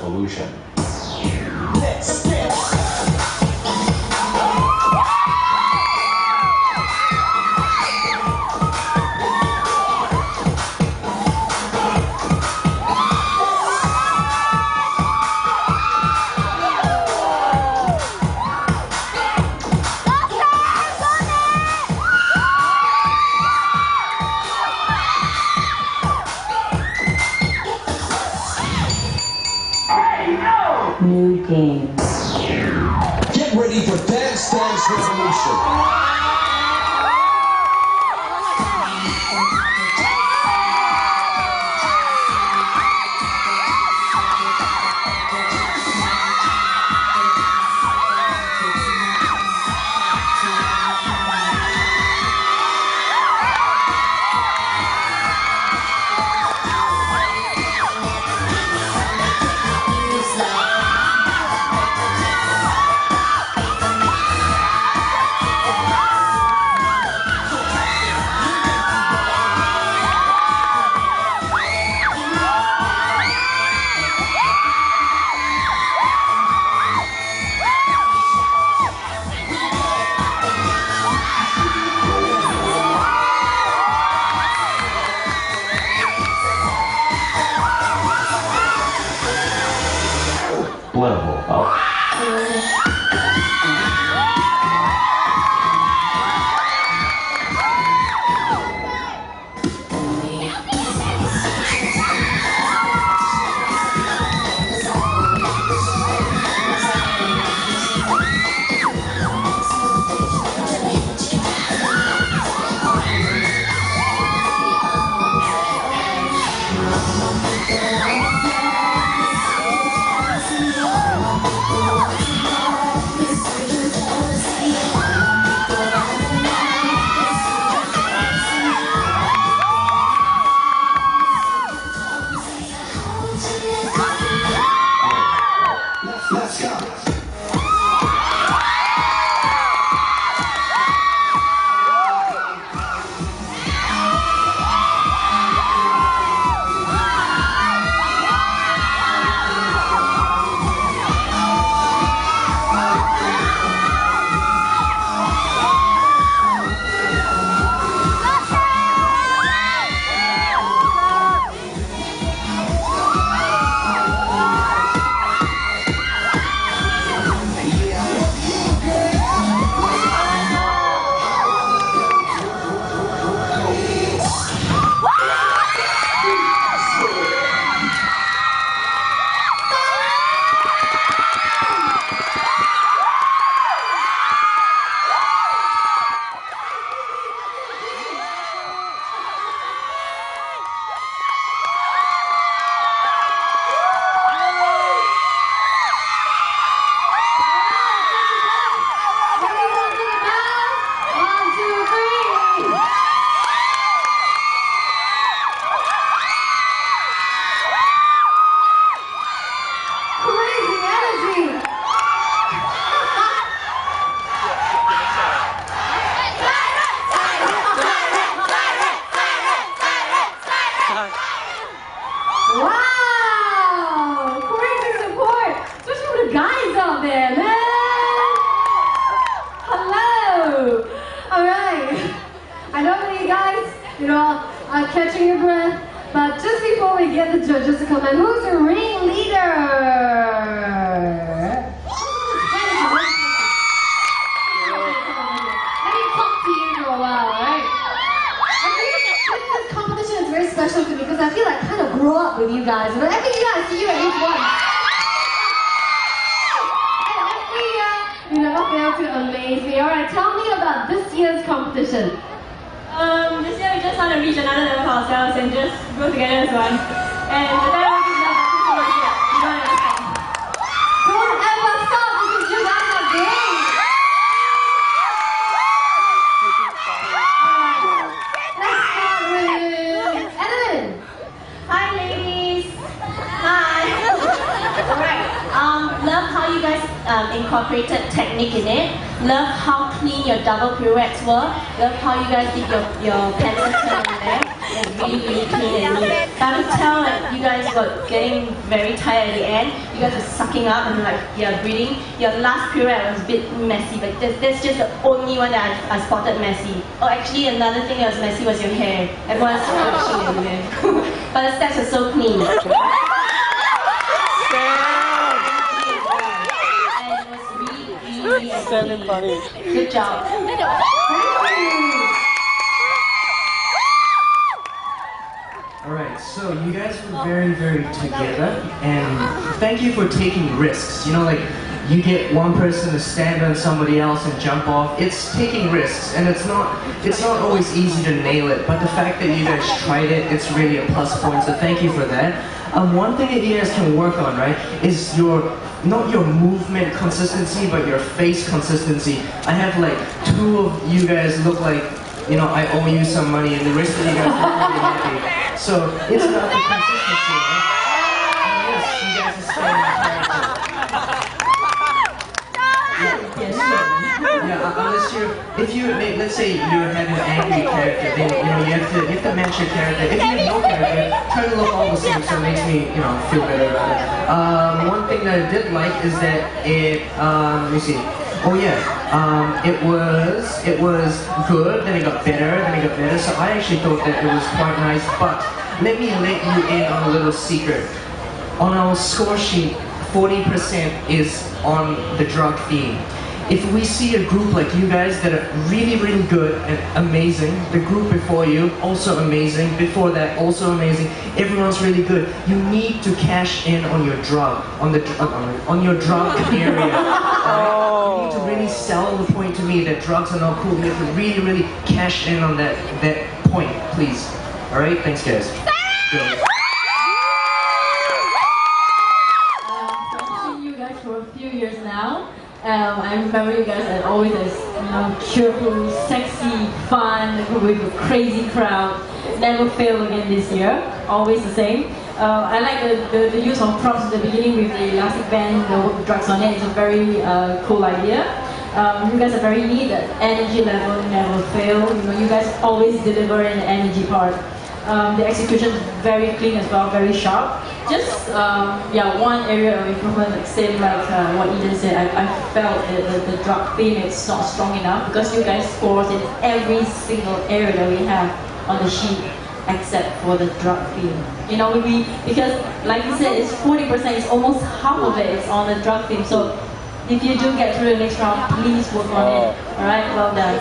revolution. Let's dance. New game. Get ready for Dance Revolution. Political. Oh. Let's go. Wow! Crazy support! Especially for the guys out there, man! Hello! Alright. I know that you guys, are catching your breath, but just before we get the judges to come in, who's the ringleader? Let me talk to you for a while, alright? This competition is very special to me because I feel like I kind of grew up with you guys. But every year I see you at least once. And every year you never fail to amaze me. Alright, tell me about this year's competition. This year we just want to reach another level for ourselves and just go together as one. And the Danceworks is not too much yet. We don't ever stop. Don't ever stop because you guys are great. Hi ladies! Hi! Alright, love how you guys incorporated technique in it. Love how clean your double pirouettes were. Love how you guys did your pendulum turn on there. It's really, really clean and neat. I could tell that you guys were getting very tired at the end. You guys were sucking up and like, yeah, breathing. Your last pirouette was a bit messy, but that's just the only one that I spotted messy. Oh, actually, another thing that was messy was your hair. Everyone's washing your hair. But the steps are so clean. And it was really, really clean. Good job. Alright, so you guys were very, very together, and thank you for taking risks. You know, like, you get one person to stand on somebody else and jump off. It's taking risks, and it's not always easy to nail it, but the fact that you guys tried it, it's really a plus point, so thank you for that. One thing that you guys can work on, right, is not your movement consistency, but your face consistency. I have like 2 of you guys look like, you know, I owe you some money, and the rest of you guys look really happy. So it's about the consistency, right? And yes, you guys are staying in character. Yeah, unless let's say you're having an angry character, then you know you have to match your character. If you have no character, try to look all the same, so it makes me, you know, feel better about it. One thing that I did like is that it, let me see. Oh yeah, it was good, then it got better, then it got better, so I actually thought that it was quite nice, but let me let you in on a little secret. On our score sheet, 40% is on the drug theme. If we see a group like you guys that are really, really good and amazing, the group before you, also amazing, before that, also amazing, everyone's really good, you need to cash in on your drug, on your drug area. Right? You need to really sell the point to me that drugs are not cool. You have to really, really cash in on that point, please. Alright, thanks guys. Go. I've seen you guys for a few years now. I remember you guys as always as, you know, cheerful, sexy, fun, with a crazy crowd. Never failed again this year. Always the same. I like the use of props at the beginning with the elastic band, the drugs on it. It's a very cool idea. You guys are very neat. The energy level never fail. You know, you guys always deliver in the energy part. The execution is very clean as well, very sharp. Just yeah, one area of improvement, like same like what Eden said. I felt that the drug theme is not strong enough because you guys scores in every single area that we have on the sheet except for the drug theme. You know, because like you said, it's 40%. It's almost half of it is on the drug theme. So if you do get through the next round, please work on it. All right, well done.